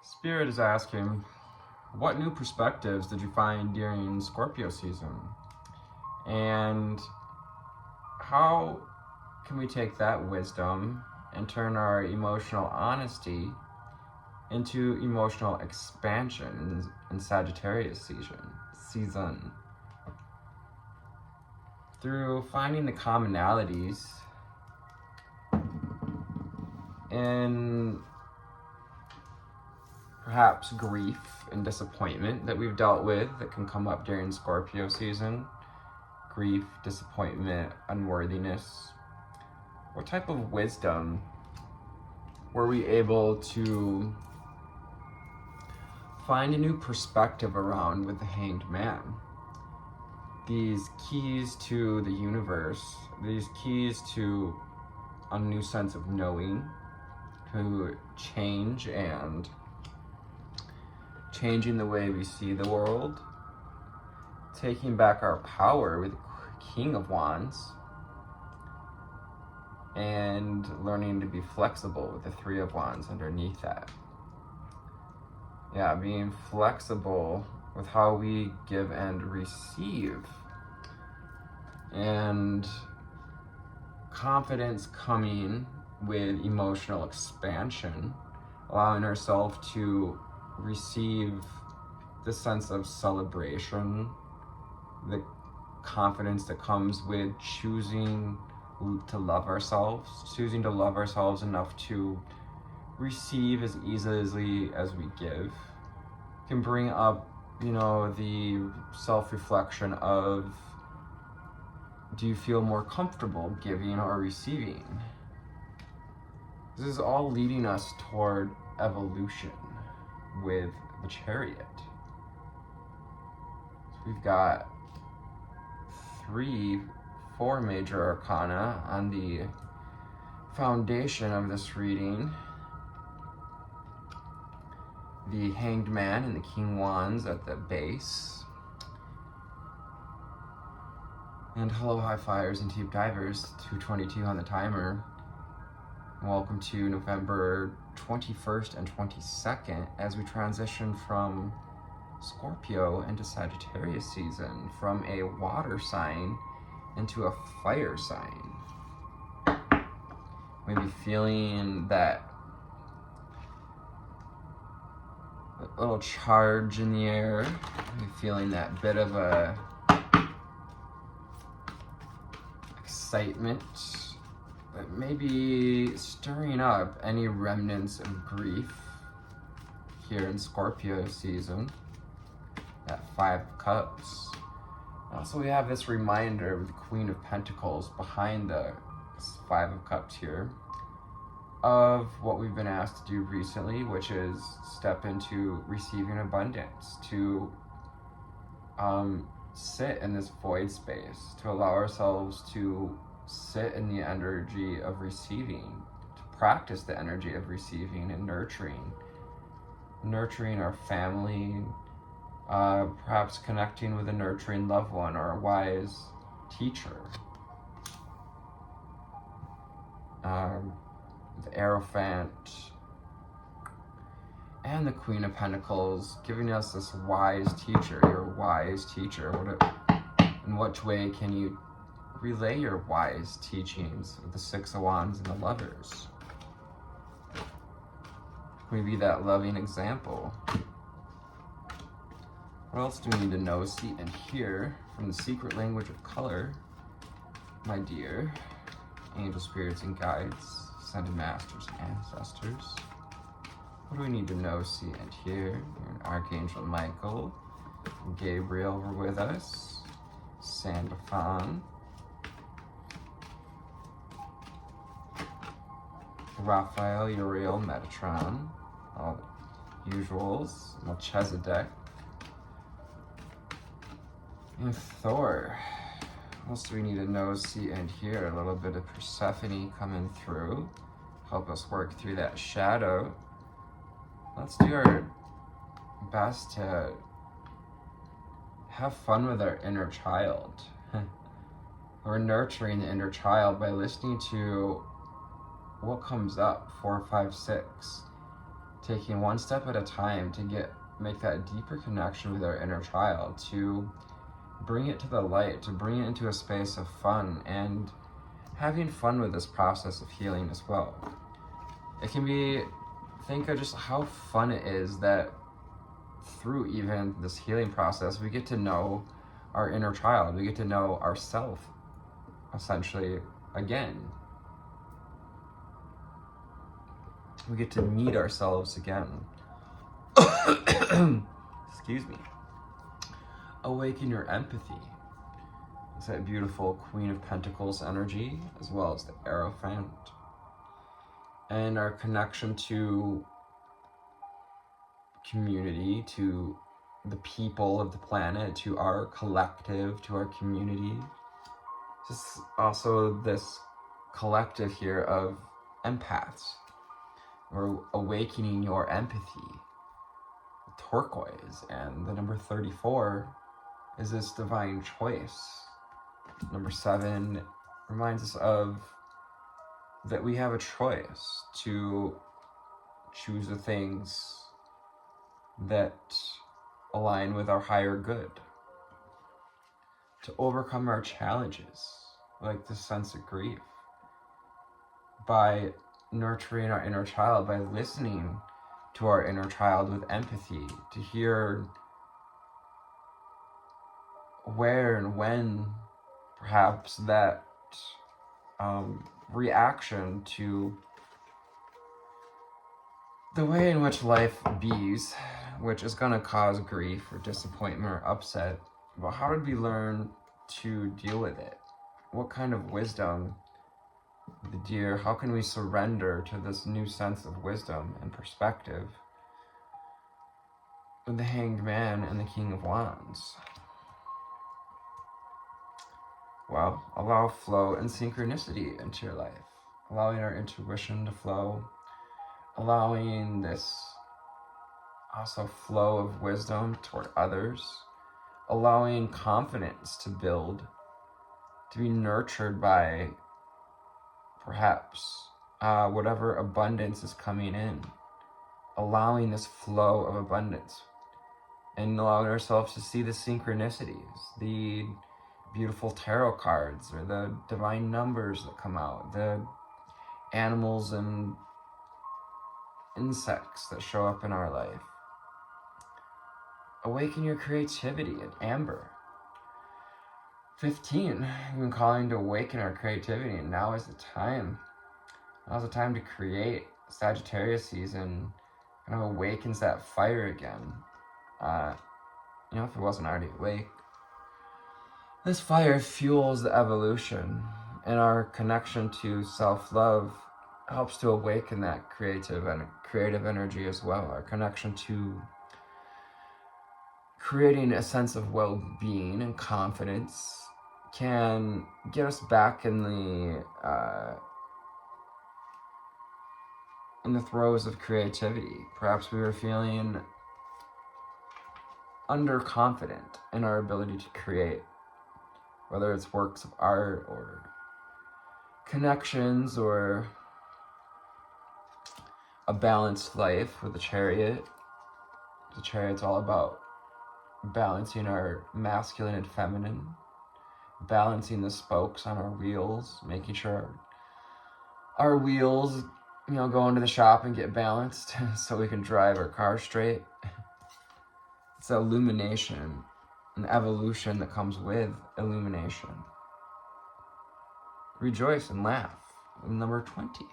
Spirit is asking, what new perspectives did you find during Scorpio season? And how can we take that wisdom and turn our emotional honesty into emotional expansion in Sagittarius season? Through finding the commonalities in perhaps grief and disappointment that we've dealt with that can come up during Scorpio season. Grief, disappointment, unworthiness. What type of wisdom were we able to find a new perspective around with the Hanged Man? These keys to the universe, these keys to a new sense of knowing, to change and changing the way we see the world, taking back our power with the King of Wands, and learning to be flexible with the Three of Wands underneath that. Yeah, being flexible with how we give and receive, and confidence coming with emotional expansion, allowing ourselves to receive the sense of celebration, the confidence that comes with choosing to love ourselves, choosing to love ourselves enough to receive as easily as we give, can bring up, the self-reflection of, do you feel more comfortable giving or receiving? This is all leading us toward evolution with the Chariot. So we've got 4 major arcana on the foundation of this reading. The Hanged Man and the King Wands at the base. And hello, high flyers and deep divers, 2:22 on the timer. Welcome to November 21st and 22nd as we transition from Scorpio into Sagittarius season, from a water sign into a fire sign. Maybe feeling that little charge in the air, maybe feeling that bit of a excitement that may be stirring up any remnants of grief here in Scorpio season, that 5 of Cups. Also, we have this reminder of the Queen of Pentacles behind the 5 of Cups here, of what we've been asked to do recently, which is step into receiving abundance, to sit in this void space, to allow ourselves to sit in the energy of receiving, to practice the energy of receiving and nurturing our family, perhaps connecting with a nurturing loved one or a wise teacher. The Hierophant and the Queen of Pentacles giving us this wise teacher, your wise teacher. In which way can you relay your wise teachings with the 6 of Wands and the Lovers? Maybe that loving example. What else do we need to know, see, and hear from the secret language of color, my dear angel spirits and guides, ascended masters and ancestors? What do we need to know, see, and hear? Archangel Michael, Gabriel were with us, Sandafon, Raphael, Uriel, Metatron, all the usuals, Melchizedek, and Thor. What else do we need to know, see, and hear? A little bit of Persephone coming through, help us work through that shadow. Let's do our best to have fun with our inner child. We're nurturing the inner child by listening to what comes up, 4, 5, 6. taking one step at a time to make that deeper connection with our inner child, to bring it to the light, to bring it into a space of fun and having fun with this process of healing as well. It can be, think of just how fun it is that through even this healing process, we get to know our inner child, we get to know ourself, essentially, again. We get to meet ourselves again. Excuse me. Awaken your empathy. It's that beautiful Queen of Pentacles energy, as well as the Hierophant. And our connection to community, to the people of the planet, to our collective, to our community. Just also this collective here of empaths. We're awakening your empathy. Turquoise, and the number 34 is this divine choice. Number 7 reminds us of that we have a choice to choose the things that align with our higher good, to overcome our challenges, like the sense of grief, by nurturing our inner child, by listening to our inner child with empathy, to hear where and when perhaps that reaction to the way in which life bees, which is going to cause grief or disappointment or upset, but how did we learn to deal with it? What kind of wisdom, the dear, how can we surrender to this new sense of wisdom and perspective with the Hanged Man and the King of Wands? Well, allow flow and synchronicity into your life, allowing our intuition to flow, allowing this also flow of wisdom toward others, allowing confidence to build, to be nurtured by perhaps whatever abundance is coming in, allowing this flow of abundance and allowing ourselves to see the synchronicities, the beautiful tarot cards or the divine numbers that come out, the animals and insects that show up in our life. Awaken your creativity at Amber. 15, we've been calling to awaken our creativity, and now is the time. Now's the time to create. Sagittarius season kind of awakens that fire again. If it wasn't already awake. This fire fuels the evolution, and our connection to self-love helps to awaken that creative energy as well. Our connection to creating a sense of well-being and confidence can get us back in the throes of creativity. Perhaps we were feeling underconfident in our ability to create, whether it's works of art or connections or a balanced life with the Chariot. The Chariot's all about balancing our masculine and feminine, balancing the spokes on our wheels, making sure our wheels, go into the shop and get balanced so we can drive our car straight. It's the illumination and evolution that comes with illumination. Rejoice and laugh. Number 20.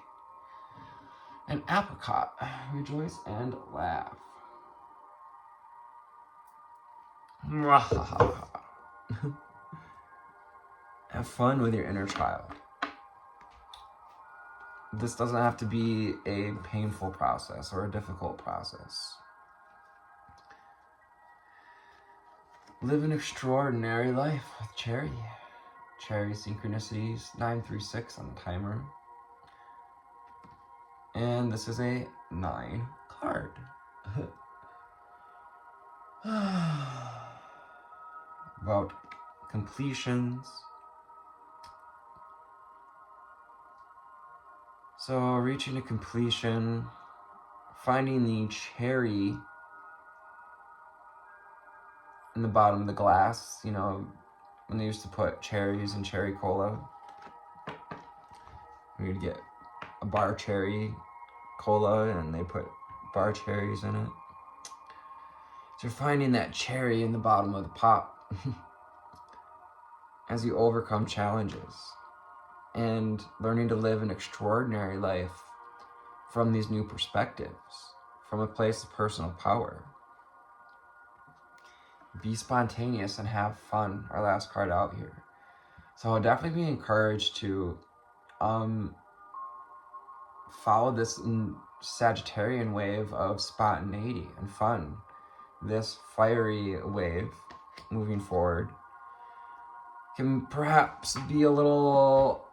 An apricot. Rejoice and laugh. Have fun with your inner child. This doesn't have to be a painful process or a difficult process. Live an extraordinary life with Cherry. Cherry synchronicities 936 on the timer. And this is a 9 card. About completions. So reaching a completion finding the cherry in the bottom of the glass, you know, when they used to put cherries in cherry cola. We'd get a bar cherry cola and they put bar cherries in it. So you're finding that cherry in the bottom of the pot as you overcome challenges and learning to live an extraordinary life from these new perspectives, from a place of personal power. Be spontaneous and have fun, our last card out here. So I'll definitely be encouraged to follow this Sagittarian wave of spontaneity and fun, this fiery wave moving forward. Can perhaps be a little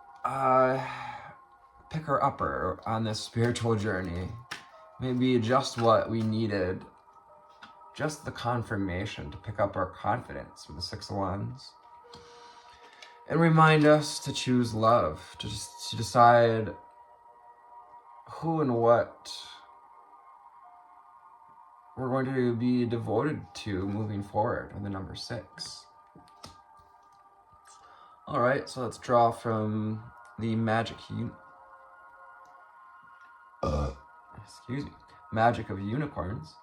picker-upper on this spiritual journey. Maybe just what we needed, just the confirmation to pick up our confidence with the Six of Wands. And remind us to choose love, to decide who and what we're going to be devoted to moving forward with the number 6. All right, so let's draw from the Magic of Unicorns.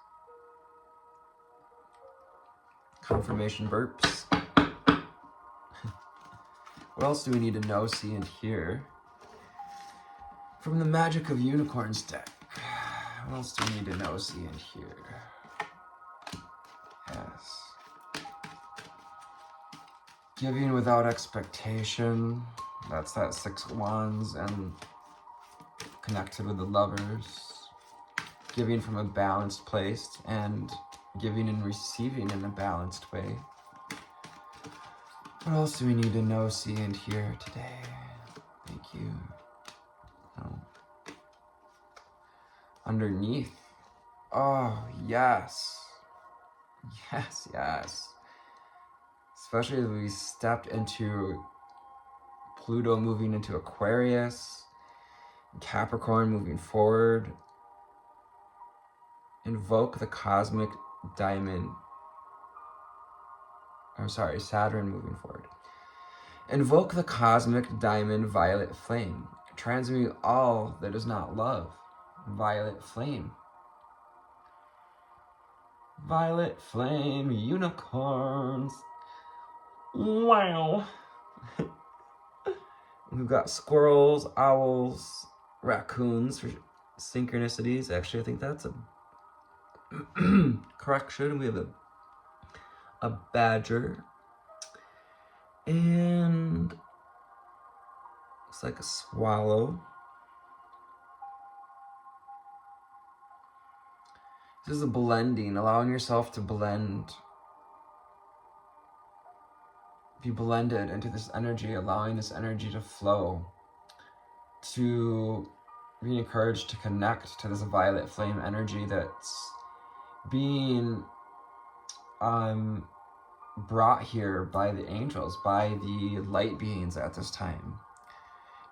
Confirmation burps. What else do we need to know, see, and hear from the Magic of Unicorns deck? What else do we need to know, see, and hear? Yes. Giving without expectation. That's that 6 of Wands and connected with the Lovers. Giving from a balanced place and giving and receiving in a balanced way. What else do we need to know, see, and hear today? Thank you. Oh. Underneath. Oh, yes. Yes, yes. Especially as we stepped into Pluto moving into Aquarius, Capricorn moving forward. Invoke the cosmic diamond. I'm sorry, Saturn moving forward. Invoke the cosmic diamond violet flame. Transmute all that is not love. Violet flame. Violet flame, unicorns. Wow. We've got squirrels, owls, raccoons for synchronicities. Actually, I think that's a correction. We have a badger. And looks like a swallow. This is a blending, allowing yourself to blend. Be blended into this energy, allowing this energy to flow, to be encouraged to connect to this violet flame energy that's being brought here by the angels, by the light beings at this time.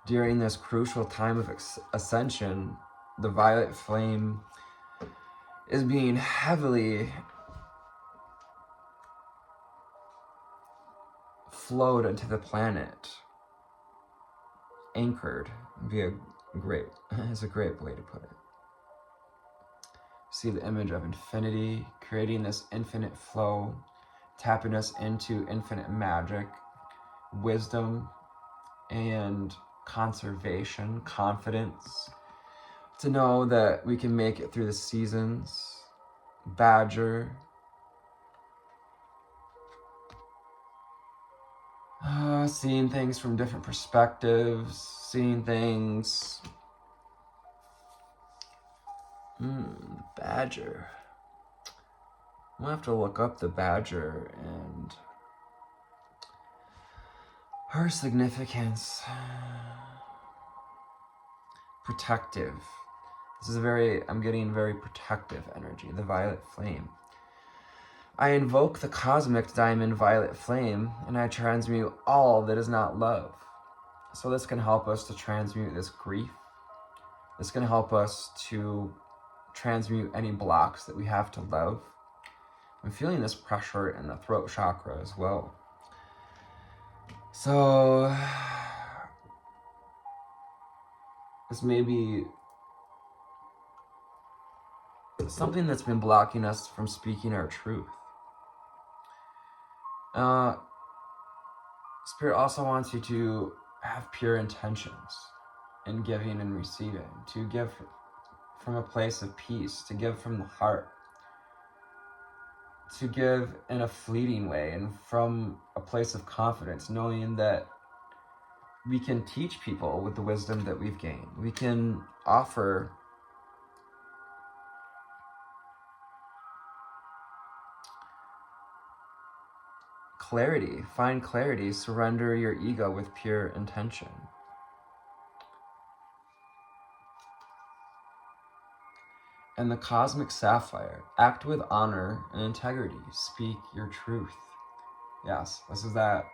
During this crucial time of ascension, the violet flame is being heavily flowed into the planet, anchored is a great way to put it. See the image of infinity, creating this infinite flow, tapping us into infinite magic, wisdom, and conservation, confidence, to know that we can make it through the seasons. Badger. Seeing things from different perspectives, seeing things. Badger. We'll have to look up the badger and her significance. Protective. This is I'm getting very protective energy, the violet flame. I invoke the cosmic diamond violet flame, and I transmute all that is not love. So this can help us to transmute this grief. This can help us to transmute any blocks that we have to love. I'm feeling this pressure in the throat chakra as well. So this may be something that's been blocking us from speaking our truth. Spirit also wants you to have pure intentions in giving and receiving, to give from a place of peace, to give from the heart, to give in a fleeting way and from a place of confidence, knowing that we can teach people with the wisdom that we've gained. We can offer clarity, find clarity, surrender your ego with pure intention. And the cosmic sapphire, act with honor and integrity, speak your truth. Yes, this is that.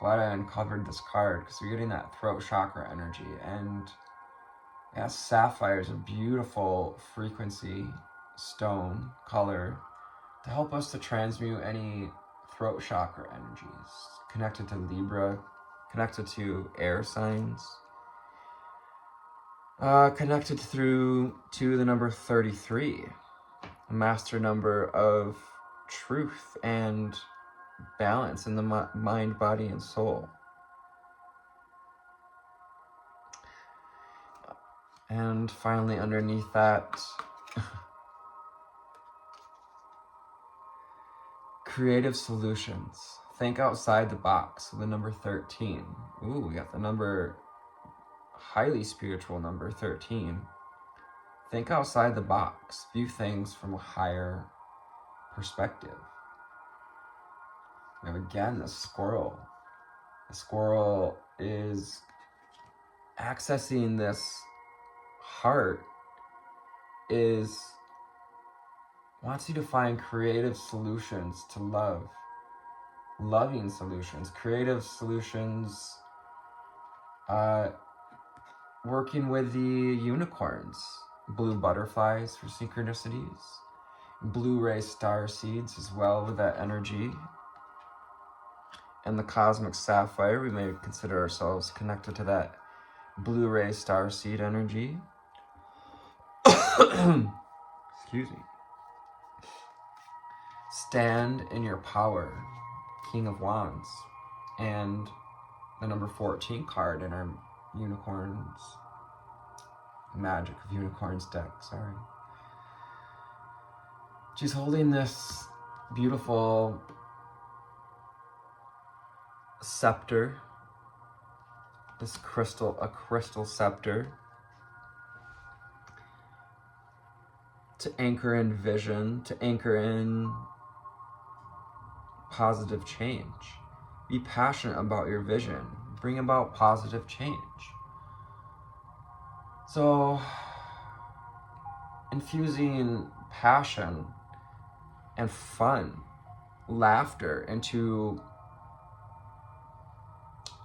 Glad I uncovered this card because we're getting that throat chakra energy. And yes, sapphire is a beautiful frequency stone color to help us to transmute any throat chakra energies, connected to Libra, connected to air signs, connected through to the number 33, a master number of truth and balance in the mind, body, and soul. And finally, underneath that, creative solutions. Think outside the box. So the number 13. Ooh, we got the number, highly spiritual number 13. Think outside the box. View things from a higher perspective. We have again the squirrel. The squirrel is accessing this heart, wants you to find creative solutions to love, loving solutions, creative solutions, working with the unicorns, blue butterflies for synchronicities, blue ray star seeds as well with that energy. And the cosmic sapphire, we may consider ourselves connected to that blue ray star seed energy. Excuse me. Stand in your power, King of Wands, and the number 14 card in our unicorns, magic of unicorns deck, sorry. She's holding this beautiful scepter, a crystal scepter, to anchor in vision, to anchor in positive change. Be passionate about your vision. Bring about positive change. So, infusing passion and fun, laughter into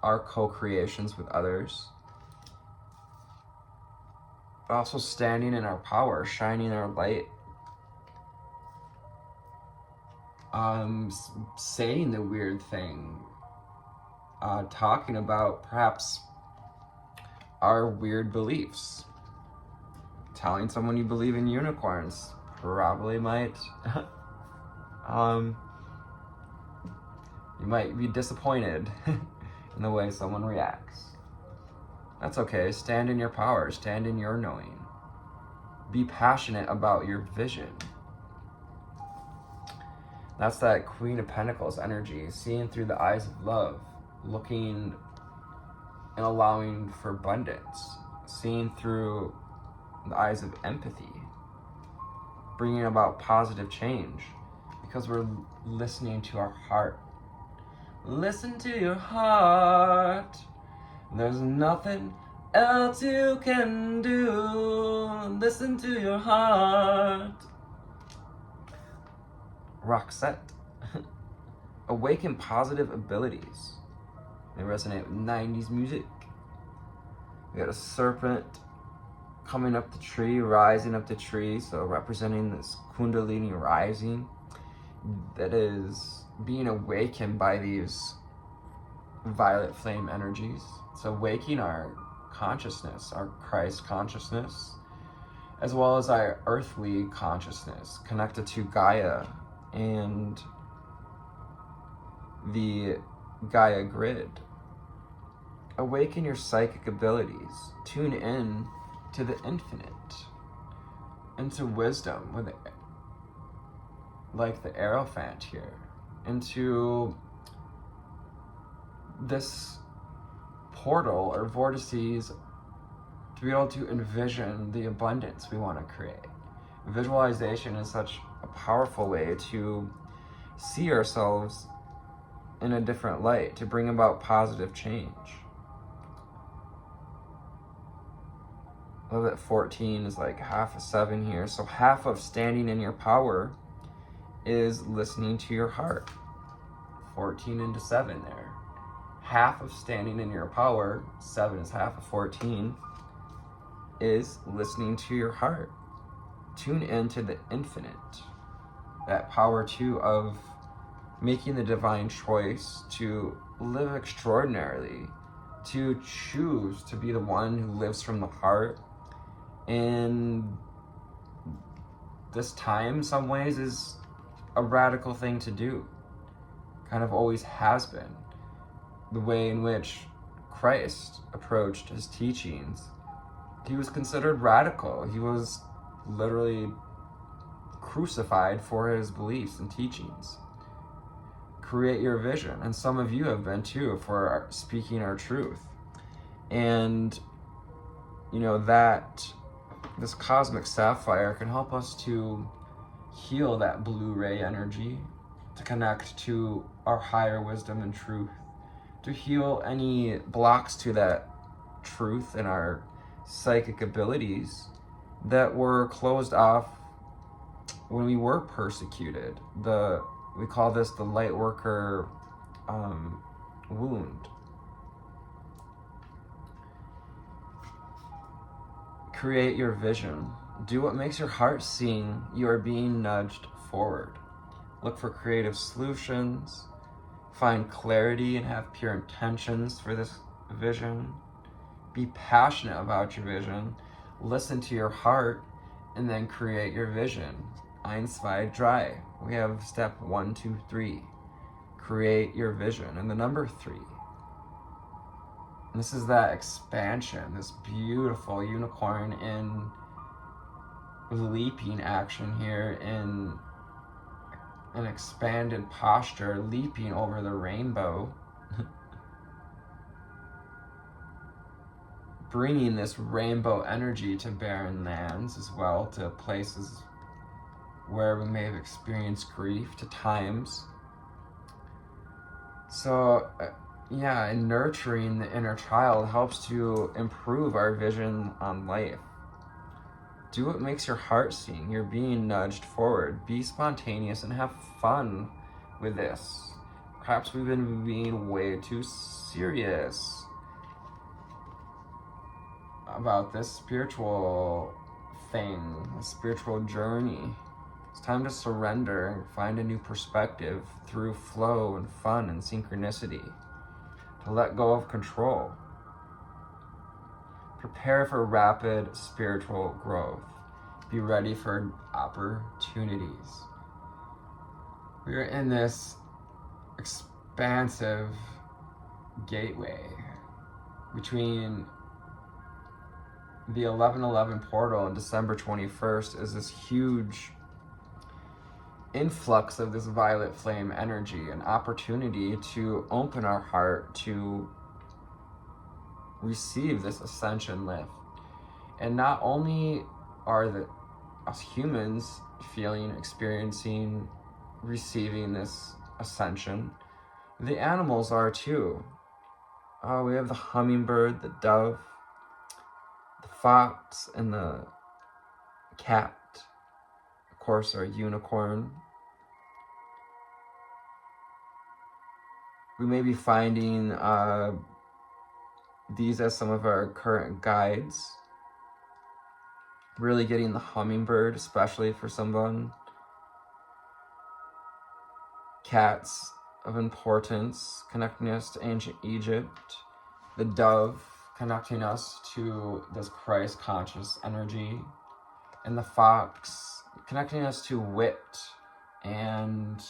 our co-creations with others, but also standing in our power, shining our light, saying the weird thing, talking about perhaps our weird beliefs. Telling someone you believe in unicorns probably might, you might be disappointed in the way someone reacts. That's okay. Stand in your power. Stand in your knowing. Be passionate about your vision. That's that Queen of Pentacles energy, seeing through the eyes of love, looking and allowing for abundance, seeing through the eyes of empathy, bringing about positive change, because we're listening to our heart. Listen to your heart. There's nothing else you can do. Listen to your heart. Roxette. Awaken positive abilities. They resonate with 90s music. We got a serpent coming up the tree, rising up the tree, so representing this kundalini rising that is being awakened by these violet flame energies. It's awakening our consciousness, our Christ consciousness, as well as our earthly consciousness connected to Gaia and the Gaia grid. Awaken your psychic abilities. Tune in to the infinite, into wisdom, with like the Aerophant here, into this portal or vortices to be able to envision the abundance we want to create. Visualization is such a powerful way to see ourselves in a different light, to bring about positive change. I love that 14 is like half of 7 here. So half of standing in your power is listening to your heart. 14 into 7 there. Half of standing in your power, 7 is half of 14, is listening to your heart. Tune into the infinite. That power too of making the divine choice to live extraordinarily, to choose to be the one who lives from the heart. And this time, in some ways, is a radical thing to do. Kind of always has been. The way in which Christ approached his teachings, he was considered radical. He was literally crucified for his beliefs and teachings. Create your vision. And some of you have been too, for speaking our truth. And, you know, that this cosmic sapphire can help us to heal that blue ray energy, to connect to our higher wisdom and truth, to heal any blocks to that truth and our psychic abilities that were closed off when we were persecuted. We call this the lightworker wound. Create your vision. Do what makes your heart sing. You are being nudged forward. Look for creative solutions. Find clarity and have pure intentions for this vision. Be passionate about your vision. Listen to your heart and then create your vision. Ansundbe. We have step 1, 2, 3. Create your vision. And the number 3. This is that expansion, this beautiful unicorn in leaping action here, in an expanded posture, leaping over the rainbow, bringing this rainbow energy to barren lands as well, to places where we may have experienced grief, to times. So, yeah, and nurturing the inner child helps to improve our vision on life. Do what makes your heart sing. You're being nudged forward. Be spontaneous and have fun with this. Perhaps we've been being way too serious about this spiritual thing, a spiritual journey. It's time to surrender and find a new perspective through flow and fun and synchronicity. To let go of control. Prepare for rapid spiritual growth. Be ready for opportunities. We are in this expansive gateway between the 11/11 portal and December 21st is this huge influx of this violet flame energy, an opportunity to open our heart to receive this ascension lift. And not only are us humans feeling, experiencing, receiving this ascension, the animals are too. We have the hummingbird, the dove, the fox, and the cat. Of course, our unicorn. We may be finding these as some of our current guides. Really getting the hummingbird, especially for someone. Cats of importance, connecting us to ancient Egypt. The dove, connecting us to this Christ conscious energy. And the fox, connecting us to wit and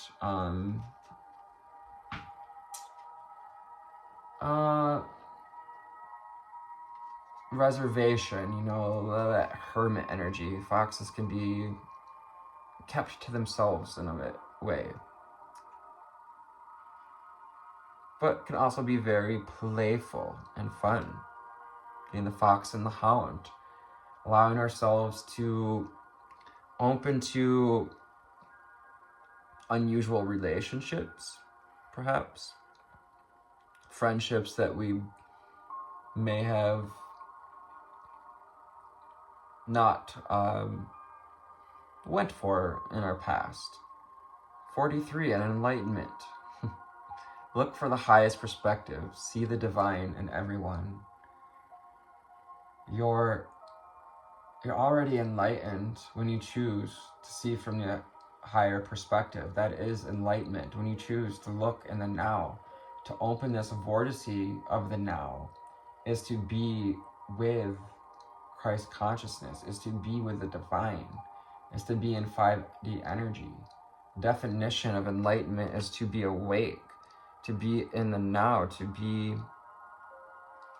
reservation, you know, that hermit energy. Foxes can be kept to themselves in a way, but can also be very playful and fun. Being the fox and the hound, allowing ourselves to open to unusual relationships, perhaps friendships that we may have not went for in our past. 43, an enlightenment. Look for the highest perspective. See the divine in everyone. You're already enlightened when you choose to see from the higher perspective. That is enlightenment. When you choose to look in the now, to open this vortice of the now, is to be with Christ consciousness, is to be with the divine, is to be in 5D energy. Definition of enlightenment is to be awake, to be in the now, to be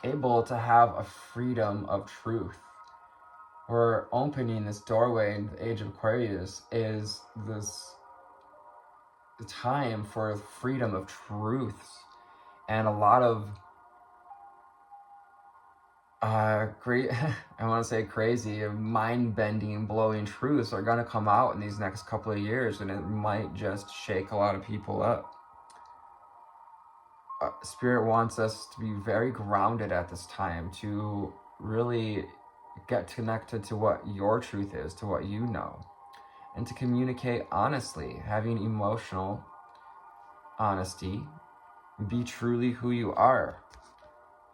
able to have a freedom of truth. We're opening this doorway in the age of Aquarius is this the time for freedom of truths, and a lot of great, I want to say crazy, mind-bending, blowing truths are going to come out in these next couple of years, and it might just shake a lot of people up. Spirit wants us to be very grounded at this time, to really get connected to what your truth is, to what you know, and to communicate honestly, having emotional honesty, be truly who you are,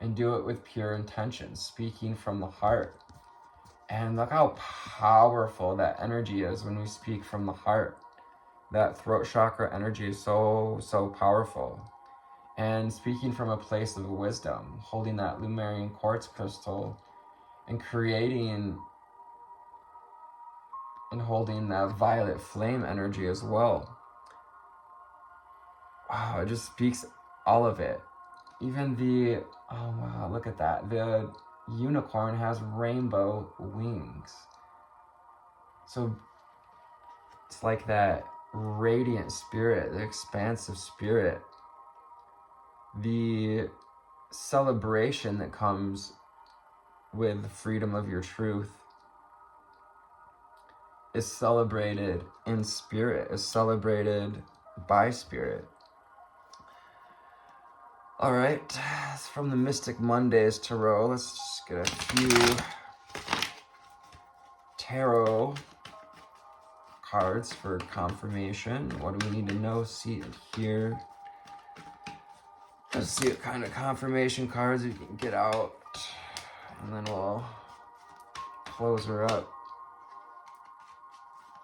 and do it with pure intention, speaking from the heart. And look how powerful that energy is when we speak from the heart. That throat chakra energy is so powerful. And speaking from a place of wisdom, holding that Lumerian quartz crystal and creating and holding that violet flame energy as well. Wow, it just speaks all of it. Even the, oh wow, look at that. The unicorn has rainbow wings. So it's like that radiant spirit, the expansive spirit, the celebration that comes with the freedom of your truth is celebrated in spirit, is celebrated by spirit. All right, it's from the Mystic Mondays Tarot. Let's just get a few tarot cards for confirmation. What do we need to know, see, and hear? Let's see what kind of confirmation cards we can get out, and then we'll close her up.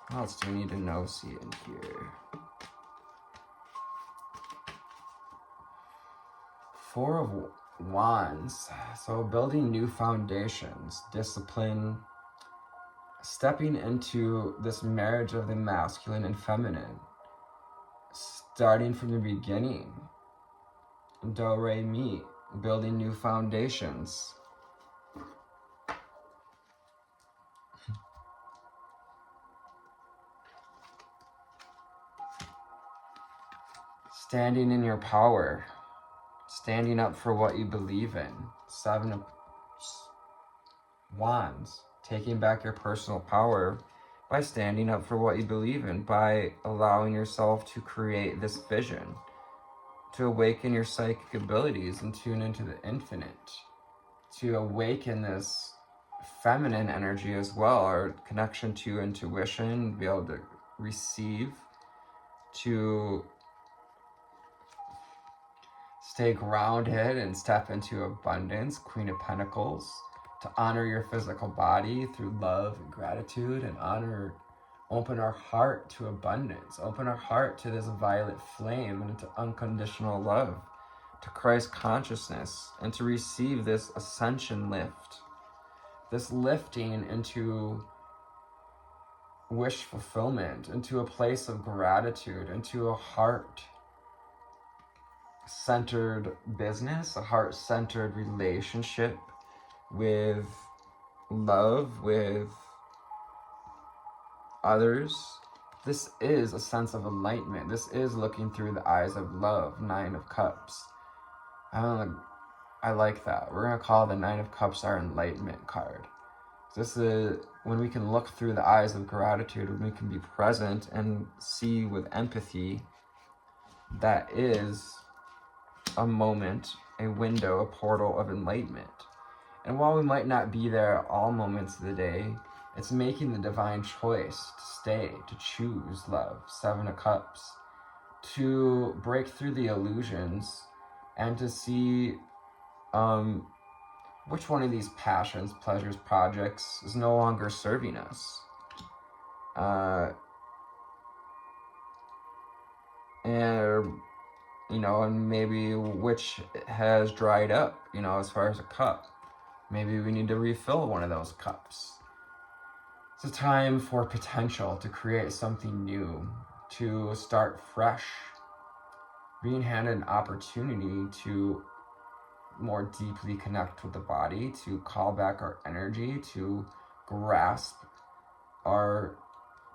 What else do we need to know, see, and hear? Four of Wands. So building new foundations, discipline, stepping into this marriage of the masculine and feminine, starting from the beginning. Do, re, mi, building new foundations. Standing in your power, standing up for what you believe in. 7 of Wands, taking back your personal power by standing up for what you believe in, by allowing yourself to create this vision, to awaken your psychic abilities and tune into the infinite, to awaken this feminine energy as well, our connection to intuition, be able to receive, to stay grounded and step into abundance. Queen of Pentacles, to honor your physical body through love and gratitude, and open our heart to abundance, open our heart to this violet flame and to unconditional love, to Christ consciousness, and to receive this ascension lift, this lifting into wish fulfillment, into a place of gratitude, into a heart-centered business, a heart-centered relationship with love, with others. This is a sense of enlightenment. This is looking through the eyes of love. 9 of Cups. I like that. We're going to call the 9 of Cups our enlightenment card. This is when we can look through the eyes of gratitude, when we can be present and see with empathy. That is a moment, a window, a portal of enlightenment. And while we might not be there all moments of the day, it's making the divine choice to stay, to choose love. 7 of Cups. To break through the illusions and to see which one of these passions, pleasures, projects is no longer serving us. And maybe which has dried up, as far as a cup. Maybe we need to refill one of those cups. It's a time for potential, to create something new, to start fresh, being handed an opportunity to more deeply connect with the body, to call back our energy, to grasp our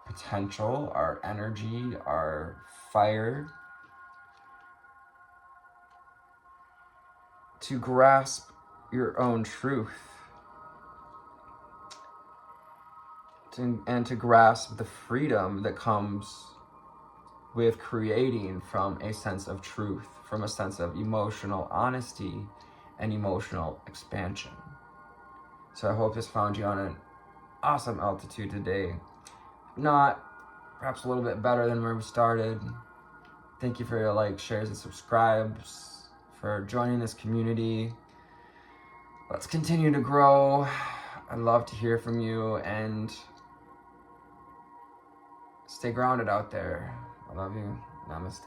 potential, our energy, our fire, to grasp your own truth, and to grasp the freedom that comes with creating from a sense of truth, from a sense of emotional honesty and emotional expansion. So I hope this found you on an awesome altitude today. If not, perhaps a little bit better than where we started. Thank you for your likes, shares, and subscribes, for joining this community. Let's continue to grow. I'd love to hear from you, and stay grounded out there. I love you. Namaste.